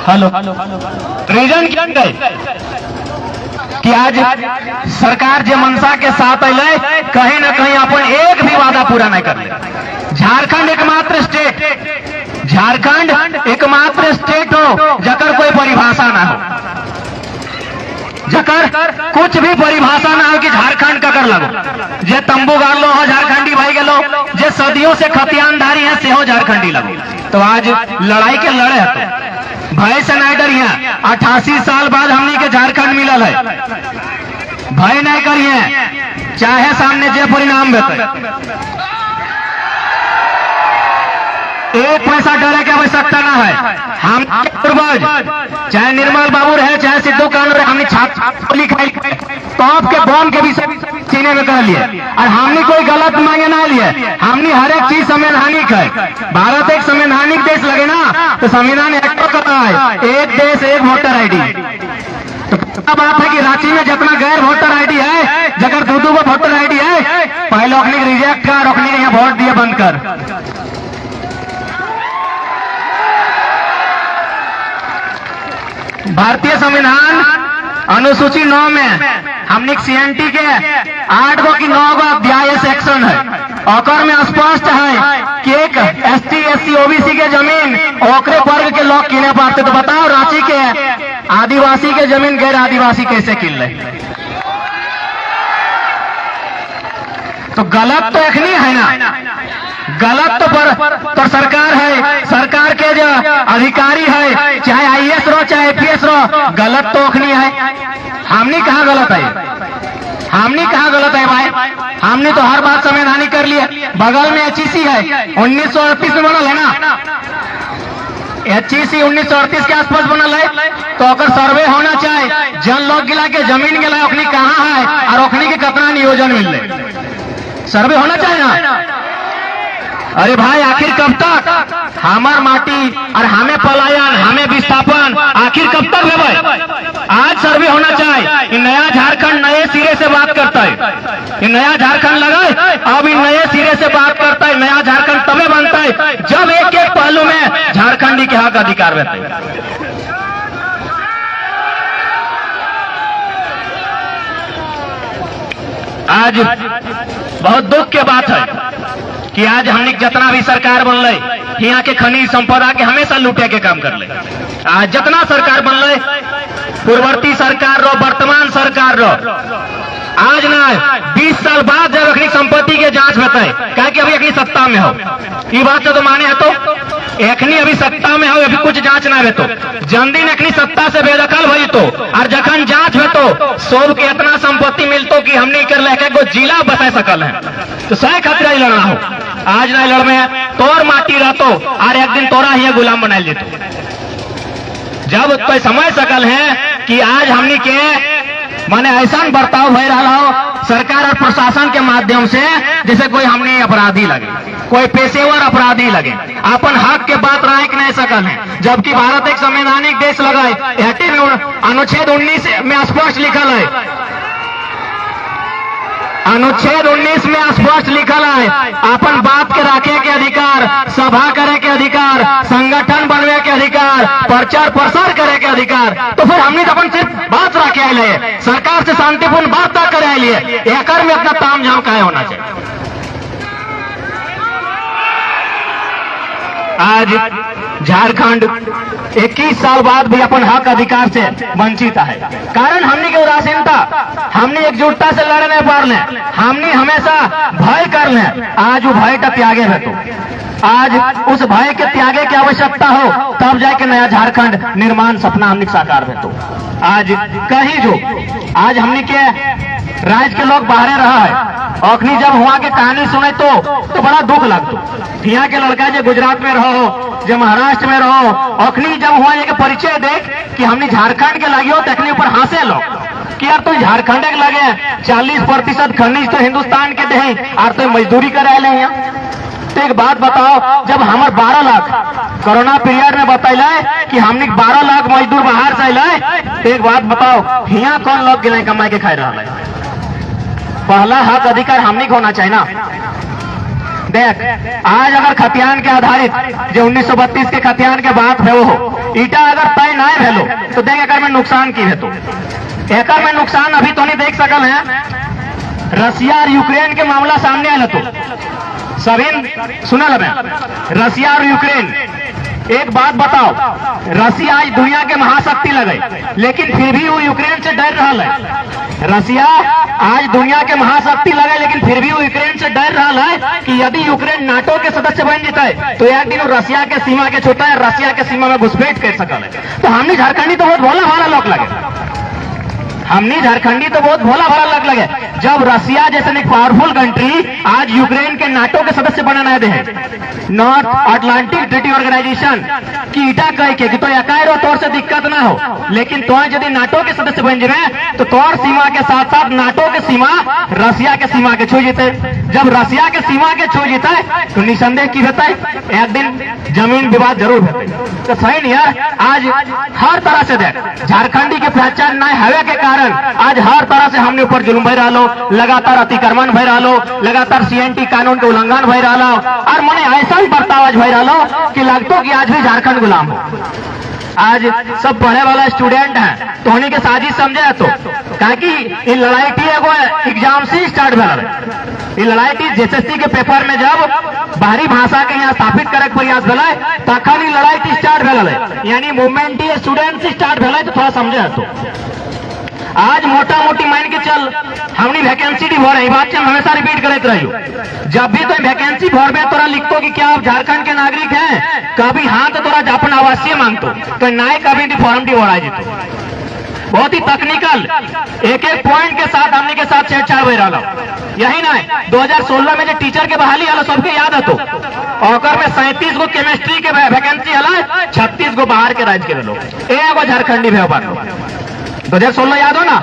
Hello reason क्या है कि आज सरकार जे मनसा के साथ अले कहीं ना कहीं अपन एक भी वादा पूरा नहीं कर ले। झारखंड एकमात्र स्टेट हो जकर कोई परिभाषा ना हो, जकर कुछ भी परिभाषा ना हो कि झारखंड का कर लगो। जे तंबू गाड़ लो हो झारखंडी भाई के लो, जे सदियों से खतियानदारी है से हो झारखंडी लगो। तो आज लड़ाई के लड़े है तो भय से नहीं डरिए। 88 साल बाद हमनी के झारखंड मिलल है, भय नहीं करिए चाहे सामने जे परिणाम बेटे। एक पैसा डरे की आवश्यकता ना है। हम पूर्वज चाहे निर्मल बाबू रहे चाहे सिद्धू कानू रहे, हमने छात्र लिखाई टॉप के बॉम्ब के भी सीने में कर लिए और हमने कोई गलत मांगे ना लिए। हमने हर एक चीज संवैधानिक है। भारत एक संवैधानिक देश लगे ना तो संविधान एक्ट करता है एक देश एक वोटर आईडी। तो पता बात है कि रांची में जितना गैर वोटर आईडी है, जगह दो वोटर आईडी है, पहले अपने रिजेक्ट कर, अपने यहाँ वोट दिए बंद कर। भारतीय संविधान अनुसूची 9 में हमने सीएनटी के 8 गो की 9 गो अध्याय सेक्शन है, और में स्पष्ट है कि एक एसटी एससी ओबीसी के जमीन ओकरे वर्ग के लोग किने पाते। तो बताओ रांची के आदिवासी के जमीन गैर आदिवासी कैसे किन ले? तो गलत तो एक नहीं है ना, गलत तो सरकार है। सरकार के जो अधिकारी है चाहे आईएएस रो चाहे एपीएस रो, गलत तो नहीं है। हमने कहा गलत है, हमने कहा गलत है भाई। हमने तो हर बात संवैधानिक कर लिया। बगल में एचईसी है 1938 में बनल है ना, एचईसी 1938 के आसपास बनल है। तो अगर सर्वे होना चाहे जन लोग गिला के जमीन गिला ओखनी कहाँ है और ओखनी के कितना नियोजन मिल रहे, सर्वे होना चाहिए ना। अरे भाई आखिर कब तक हमार माटी और हमें पलायन हमें विस्थापन आखिर कब तक है भाई? आज सर्वे होना चाहिए कि नया झारखंड नए सिरे से बात करता है। कि नया झारखंड लगा अब इन नए सिरे से बात करता है। नया झारखंड तभी बनता है जब एक एक पहलू में झारखंडी के हक अधिकार रहते हैं। आज बहुत दुख के बात है कि आज हमने जितना भी सरकार बनल यहाँ के खनिज संपदा के हमेशा लूटे के काम कर ले। आज जितना सरकार बनल पूर्ववर्ती सरकार रो वर्तमान सरकार रो, आज ना 20 साल बाद जब अखनी संपत्ति के जांच बताए क्या कि अभी अखनी सत्ता में हो, ये बात से तो माने है। तो एखनी अभी सत्ता में हो, अभी कुछ जांच ना तो जन दिन अखनी सत्ता से बेदखल भई तो और जखन जांच में तो सब के इतना संपत्ति मिलतो कि हमने कर ले को जिला बता सकल है। तो सही खतरा ही लड़ना हो, आज नहीं लड़ में तोर माटी रहतो और एक दिन तोरा ही गुलाम बना लेतो। जब तो समझ सकल है कि आज हमने के माने ऐसा बर्ताव हो रहा हो सरकार और प्रशासन के माध्यम से जैसे कोई हमने अपराधी लगे, कोई पेशेवर अपराधी लगे, अपन हक के बात राय नहीं सकल है। जबकि भारत एक संवैधानिक देश लगा है। अनुच्छेद 19 में स्पष्ट लिखल है, अनुच्छेद 19 में स्पष्ट लिखल है अपन बात के रखे के अधिकार, सभा करे के अधिकार, संगठन बनवे के अधिकार, प्रचार प्रसार करे के अधिकार। तो फिर हमने तो अपन सिर्फ बात रखे आए, सरकार से शांतिपूर्ण बात तक करे लिए, एकर में अपना ताम झाम काहे होना चाहिए। आज झारखंड 21 साल बाद भी अपन हक अधिकार से वंचित है। कारण हमने की उदासीनता, हमने एकजुटता से लड़ नहीं पा रहे, हमने हमेशा भय कर ले। आज वो भय का त्यागे है, तो आज उस भय के त्यागे की आवश्यकता हो तब जाके नया झारखंड निर्माण सपना हमने साकार है। तो आज कहीं जो आज हमने के राज्य के लोग बाहर रहा है, अखनी जब हुआ के कहानी सुने तो बड़ा दुख लगता। यहाँ के लड़का जो गुजरात में रहो, जो महाराष्ट्र में रहो, अखनी जब हुआ ये परिचय देख कि हमने झारखंड के लगी हो तो अखनी ऊपर हंसे लो कि यार तो झारखंड के लगे 40% खनिज तो हिंदुस्तान के दे और तो मजदूरी करे ले यहाँ। तो एक बात बताओ, जब हमारे 12 लाख कोरोना पीरियड में बतैला कि हमने 12 लाख मजदूर बाहर से अल, तो एक बात बताओ यहाँ कौन लोग गिले कमाए के खाए रहा है? पहला हक अधिकार हमने होना चाहिए ना। देख आज अगर खतियान के आधारित जो 1932 के खतियान के बात है वो ईटा अगर तय ना भेलो तो देख एक में नुकसान की है। तो एक में नुकसान अभी तो नहीं देख सकल है। रसिया और यूक्रेन के मामला सामने आया तो सभी सुना लगे। रसिया और यूक्रेन, एक बात बताओ, रसिया आज दुनिया के महाशक्ति लगे लेकिन फिर भी वो यूक्रेन से डर रहा है। रसिया आज दुनिया के महाशक्ति लगे लेकिन फिर भी वो यूक्रेन से डर रहा है कि यदि यूक्रेन नाटो के सदस्य बन जाता है तो एक दिन वो रसिया के सीमा के छूता है, रसिया के सीमा में घुसपैठ कर सकल है। तो हमने झारखंडी तो बहुत भोला भाला लोग लगे, हमने झारखंडी तो बहुत भोला भाला लग लगे जब रसिया जैसे एक पावरफुल कंट्री आज यूक्रेन के नाटो के सदस्य बनाना दे नॉर्थ अटलांटिक ट्रीटी ऑर्गेनाइजेशन की इटा कह के कि तो यकारो तौर से दिक्कत ना हो, लेकिन तो यदि नाटो के सदस्य बन जाए तो तौर सीमा के साथ साथ नाटो के सीमा रसिया के सीमा के छू जीते। जब रसिया के सीमा के छू जीता है तो निसंदेह की होता है एक दिन जमीन विवाद जरूर होते। तो सही नहीं यार, आज हर तरह से देख झारखंडी के पहचान न हवे के कारण आज हर तरह से हमने ऊपर जुल्म भय रहा लो, लगातार अतिक्रमण भय रहा लो, लगातार CNT कानून के उल्लंघन भय रहा लो और मने ऐसा ही बर्ताव आज भय रहा लो कि लगतो कि आज भी झारखंड गुलाम हो। आज सब पढ़े वाला स्टूडेंट है तो उन्हीं के साजिश समझे तो ताकि ये लड़ाई थी एगो एग्जाम से स्टार्ट भेल। ये लड़ाई थी JSSC के पेपर में जब बाहरी भाषा के यहाँ स्थापित करे प्रयास भेल तखन लड़ाई थी स्टार्ट भेल, यानी मूवमेंट ही स्टूडेंट से स्टार्ट भेल। तो थोड़ा समझे तो आज मोटा मोटी मान के चल हमने वैकेंसी दी भर बात से हम हमेशा रिपीट करते रहियो। जब भी तो वैकेंसी भर में तोरा लिखतो कि क्या आप झारखंड के नागरिक हैं, कभी हाँ तो तोरा अपन आवासीय मांगतो तो नाय कभी फॉर्म डी भरा जीतो। बहुत ही तकनीकल एक एक पॉइंट के साथ हमने के साथ छेड़छाड़ हो रहा। यही ना 2016 में जो टीचर के बहाली आलो सबके याद है तो और में 37 गो केमिस्ट्री के वैकेंसी हला, 36 गो बाहर के राज्य के लोग एगो झारखंडी भे 2016 याद हो ना,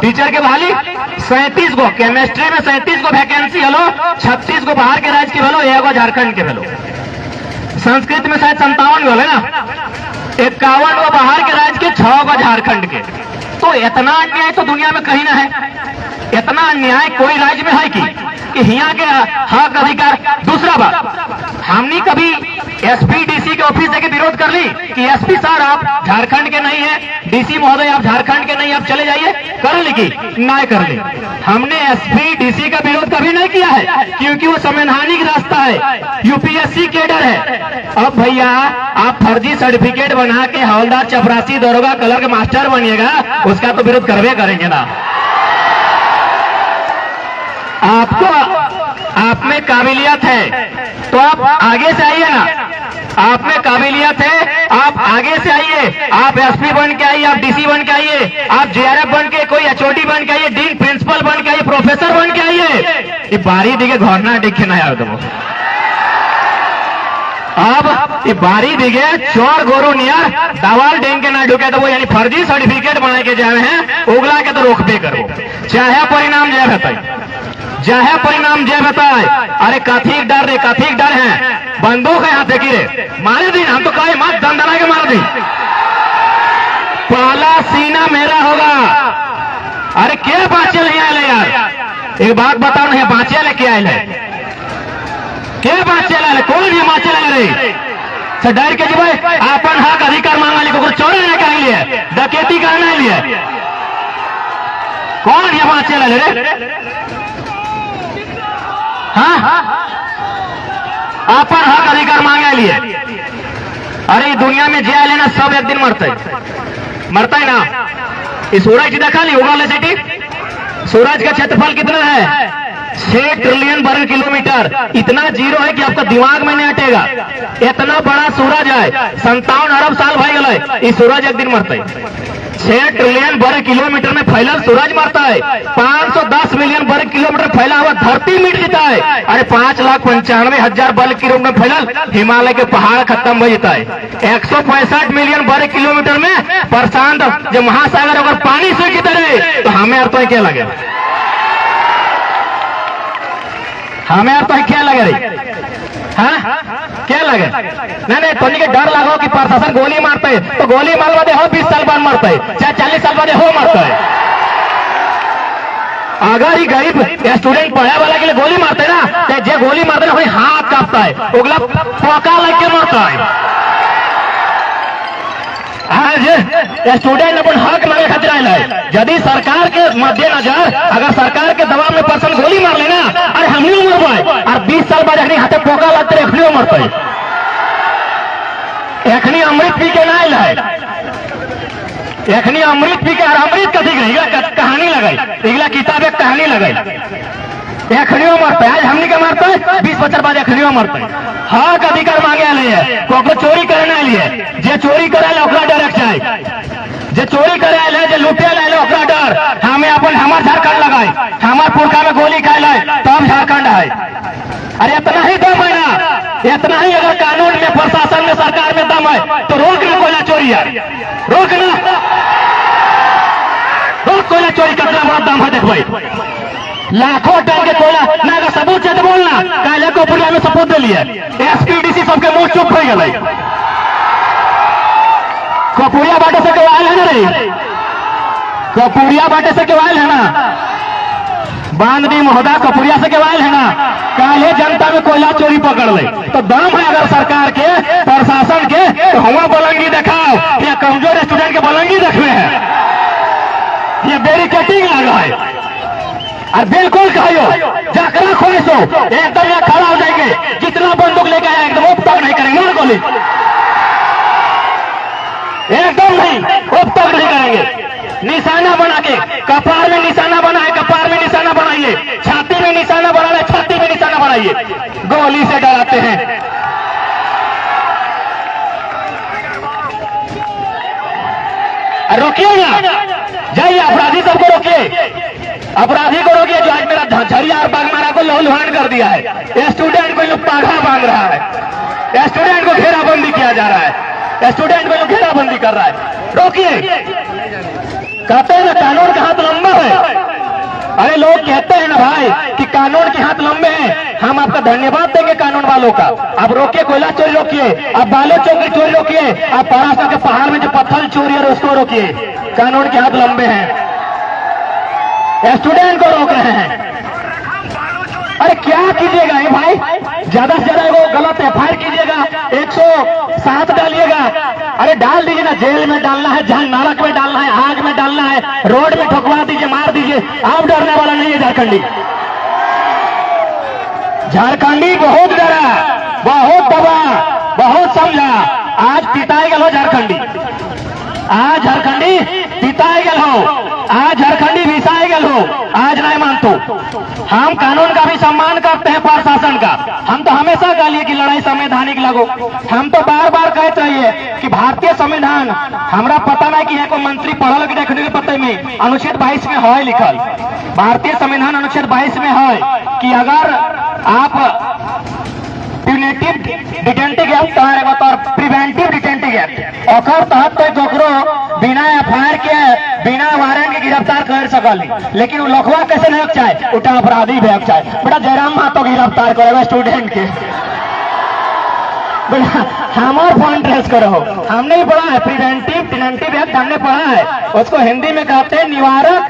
टीचर के बहाली 37 गो, केमिस्ट्री में 37 गो वैकेंसी हलो, 36 गो बाहर के राज्य के भेलो, एगो झारखंड के भेलो। संस्कृत में शायद 57 गो है ना, 51 गो बाहर के राज्य के, 6 गो झारखंड के। तो इतना अन्याय तो दुनिया में कहीं ना है। इतना अन्याय कोई राज्य में है कि यहाँ के हक अधिकार। दूसरा बात, हमने कभी SP DC के ऑफिस के विरोध कर ली कि SP सर आप झारखंड के नहीं है, DC महोदय आप झारखंड के नहीं, आप चले जाइए, कर ली कि ना कर ली। हमने SP DC का विरोध कभी नहीं किया है क्योंकि वो संवैधानिक रास्ता है, UPSC कैडर है। अब भैया आप फर्जी सर्टिफिकेट बना के हवलदार, चपरासी, दरोगा, कलर के मास्टर बनिएगा, उसका तो विरोध करवे करेंगे ना। आपको आप में काबिलियत है तो आप आगे से आइए ना, आप में काबिलियत है आप आगे से आइए, आप SP बन के आइए, आप DC बन के आइए, आप JRF बन के, कोई HOD बन के आइए, डीन प्रिंसिपल बन के आइए, प्रोफेसर बन के आइए। ये बारी दिखे घर ना दिखे ना यार तुम अब ये बारी दिखे चोर गोरू नियर दवाल डेंग के ना ढुके तो वो यानी फर्जी सर्टिफिकेट बना के जाए हैं, उगला के तो रोकबे करो, चाहे परिणाम जय बताए, चाहे परिणाम जय बताए। अरे कथिक डर रे, कथिक डर है, बंदूक है हाथ देखी रे, मारे दिन हम तो कहे मत दंदला के मार दी, पहला सीना मेरा होगा। अरे क्या बाँचे नहीं आए यार, एक बात बताओ नहीं बाँचे ले क्या आए, क्या बाँचे ला कौन ये बाँचे ला रे डर के जी अपन हक अधिकार मांगा ली, चोरी नहीं कर लिए, डकैती करना लिए, कौन ये बाँचे ला रे? हाँ अपन हक अधिकार मांगे लिए। अरे दुनिया में जे लेना सब एक दिन मरता है ना। इस सूरज देखा ली उगल सिटी, सूरज का क्षेत्रफल कितना है? 6 ट्रिलियन वर्ग किलोमीटर। इतना जीरो है कि आपका दिमाग में नहीं हटेगा, इतना बड़ा सूरज है। 57 अरब साल भाई गए, इस सूरज एक दिन मरता है। 6 ट्रिलियन वर्ग किलोमीटर में फैला सूरज मरता है, 510 मिलियन वर्ग किलोमीटर फैला हुआ धरती मिट जाता है। अरे 5,95,000 वर्ग किलोमीटर में फैला हिमालय के पहाड़ खत्म हो जाता है। 165 मिलियन वर्ग किलोमीटर में प्रशांत जो महासागर अगर पानी सूख जाता है तो हमें अर्थ तो क्या लगे, हमें अर्थ तो क्या लगे रही, हाँ क्या लगे? नहीं तो नहीं डर लगो कि प्रशासन गोली मारता है तो गोली मार वादे हो 20 साल बाद मारता है, चाहे 40 साल बाद हो मारता है। अगर ही गरीब स्टूडेंट पढ़ने वाला के लिए गोली मारते ना, चाहे जे गोली मारते ना वही हाथ कांपता है, उगला पोका लग के मारता है। आज स्टूडेंट अपन हक मांगे खातिर आयल है। यदि सरकार के मद्देनजर अगर सरकार के दबाव में पर्सन गोली मार लेना अरे हमनी मरबे और 20 साल बाद अखनी हाथे पोका लगते अखनी मरते। एखनी अमृत पी के ना आयल है, एखनी अमृत पी के और अमृत कथी के कहानी लगाई, इगला किताब एक कहानी लगाई। एखनियो मरते, आज हमनी के मरते 20 बच्चर बाद एखनियो मरते। हक अधिकार मांगे आले है, को चोरी करने लिए जे चोरी करे ओकरा डायरेक्ट चाहे, जे चोरी करे आले जे लूटे आले ओकरा डर। हमें अपन हमार झारखंड लगाए, हमार पुरखा में गोली खाए लाए तब झारखंड है। अरे इतना ही दम है ना, इतना ही अगर कानून में प्रशासन में सरकार में दम है तो रोकना कोयला चोरी है, रोकना रोक कोयला चोरी कितना बड़ा दम है। देख भाई लाखों टन के कोयला ना अगर सबूत है तो बोलना काले को पुलिया में सबूत दे लिए एसपीडीसी सबके मुंह चुप हो गए। कपूरिया बाटे से केवाल है ना रे, कपूरिया बाटे से केवाल है ना, बांधनी महोदय कपूरिया से केवाल है ना। काले जनता में कोयला चोरी पकड़ ले तो दम है अगर सरकार के प्रशासन के तो हुआ बलंगी दिखाओ या कमजोर स्टूडेंट के बलंगी देखने हैं, ये बैरिकेडिंग लगा है। और बिल्कुल कहियो जाकरा खोसो एकदम यहाँ खड़ा हो जाएंगे, जितना बंदूक लेके आया एकदम उप तक नहीं करेंगे ना गोली, एकदम नहीं उप तक नहीं करेंगे। निशाना बना के कपार में निशाना बनाए, कपार में निशाना बनाइए, छाती में निशाना बनाए, छाती में निशाना बनाइए, गोली से डराते हैं। रोकिए ना, जाइए अपराधी सबको रोकिए, अपराधी को रोकिए जो आज मेरा झरिया और बागमारा को लहूलुहान कर दिया है। स्टूडेंट को लोग पाघा बांध रहा है, स्टूडेंट को घेराबंदी किया जा रहा है, स्टूडेंट को लोग घेराबंदी कर रहा है। रोकिए, कहते हैं ना कानून का हाथ लंबा है। अरे लोग कहते हैं ना भाई कि कानून के हाथ लंबे हैं, हम आपका धन्यवाद देंगे कानून वालों का। आप रोकिए, कोयला चोरी रोकिए, आप बालू चौकी चोरी रोकिए, आप परासा के पहाड़ में जो पत्थर चोरी है उसको रोकिए, कानून के हाथ लंबे हैं। स्टूडेंट को रोक रहे हैं, अरे क्या कीजिएगा ये भाई, ज्यादा से ज्यादा वो गलत एफआईआर कीजिएगा, 107 डालिएगा। अरे डाल दीजिए ना, जेल में डालना है, जहां नरक में डालना है, आग में डालना है, रोड में ठोकवा दीजिए, मार दीजिए। आप डरने वाला नहीं है झारखंडी, झारखंडी बहुत डरा, बहुत दबा, बहुत समझा। आज पिताई गल हो झारखंडी, आज झारखंडी पिताई गल हो, आज झारखंडी विसाई गल हो, आज नहीं मानतो। हम कानून का भी सम्मान करते हैं, प्रशासन का। हम तो हमेशा कहलिए कि लड़ाई संवैधानिक लगो, हम तो बार बार कहते रहिए कि भारतीय संविधान, हमरा पता नहीं कि कोई मंत्री पढ़ल कि देखने के पता में अनुच्छेद 22 में है लिखल, भारतीय संविधान अनुच्छेद 22 में है कि अगर आप प्यूनेटिव डिटेंटिव एक्ट और प्रिवेंटिव डिटेंटिव एक्ट और तहत तो बिना एफआईआर के बिना वारंट के गिरफ्तार कर सकली, लेकिन वो लखवा कैसे नहीं चाहे, उठा अपराधी भी चाहे। बेटा जयराम महतो गिरफ्तार करेगा स्टूडेंट के, हमार फंड ट्रेस करो, हमने ही पढ़ा है प्रिवेंटिव डिटेंटिव एक्ट, हमने पढ़ा है, उसको हिंदी में कहते हैं निवारक,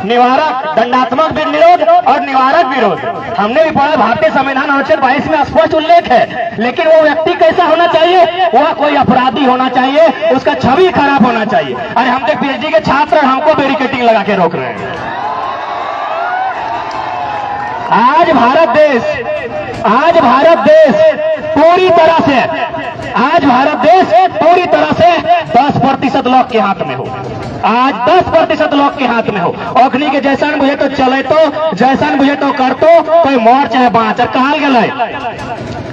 निवारक दंडात्मक विरोध और निवारक विरोध। हमने भी पढ़ा, भारतीय संविधान अनुच्छेद 22 में स्पष्ट उल्लेख है। लेकिन वो व्यक्ति कैसा होना चाहिए, वह कोई अपराधी होना चाहिए, उसका छवि खराब होना चाहिए। अरे हम तो पीएचडी के छात्र हमको बैरिकेडिंग लगा के रोक रहे हैं। आज भारत देश, आज भारत देश पूरी तरह से, आज भारत देश पूरी तरह से 10% लोग के हाथ में हो, आज 10% लोग के हाथ में हो। अखनी के जैसन बुझे तो चले तो, जैसन बुझे तो कर तो, कोई मोर चाहे बाँच। कहल गए,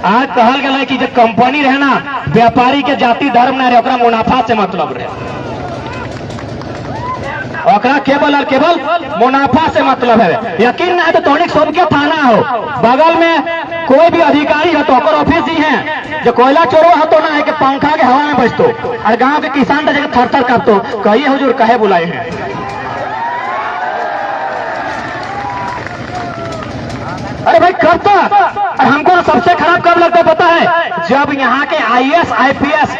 आज कहल गए कि जो कंपनी रहे ना, व्यापारी के जाति धर्म न रहे, ओकरा मुनाफा से मतलब रहे, ओकरा केवल और केवल मुनाफा से मतलब है। यकीन ना है तो टॉनिक सबके थाना हो, बगल में कोई भी अधिकारी हो तो ओकर ऑफिस ही है, जो कोयला चोरो हो तो ना है कि पंखा के हवा में बचतो, और गांव के किसान तो जगह थर थर कांपतो, कहिए हुजूर कहे बुलाए हैं। अरे भाई कब तक, और हमको सबसे खराब कब लगता पता है, जब यहाँ के आईएएस आईपीएस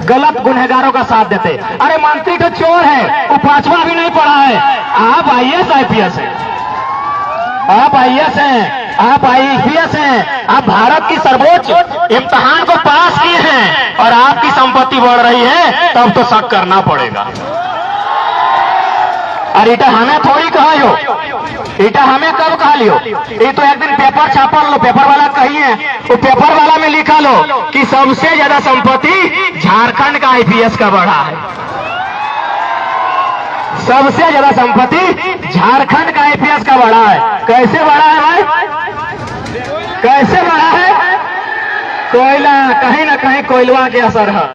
गलत गुनहगारों का साथ देते। अरे मंत्री तो चोर है, वो 5वां भी नहीं पढ़ा है, आप आईएएस आईपीएस है, आप आईएएस हैं, आप आईपीएस हैं, आप भारत की सर्वोच्च इम्तिहान को पास किए हैं और आपकी संपत्ति बढ़ रही है, तब तो शक करना पड़ेगा। और इटा हमें थोड़ी कहा हो, इटा हमें कब कहा लियो? ये तो एक दिन पेपर छापा लो, पेपर वाला कहिए, वो पेपर वाला में लिखा लो कि सबसे ज्यादा संपत्ति झारखंड का आईपीएस का बढ़ा है। सबसे ज्यादा संपत्ति झारखंड का आईपीएस का बढ़ा है। कैसे बढ़ा है भाई? कैसे बढ़ा है? कोयला, कहीं ना कहीं कोयलवा के असर है।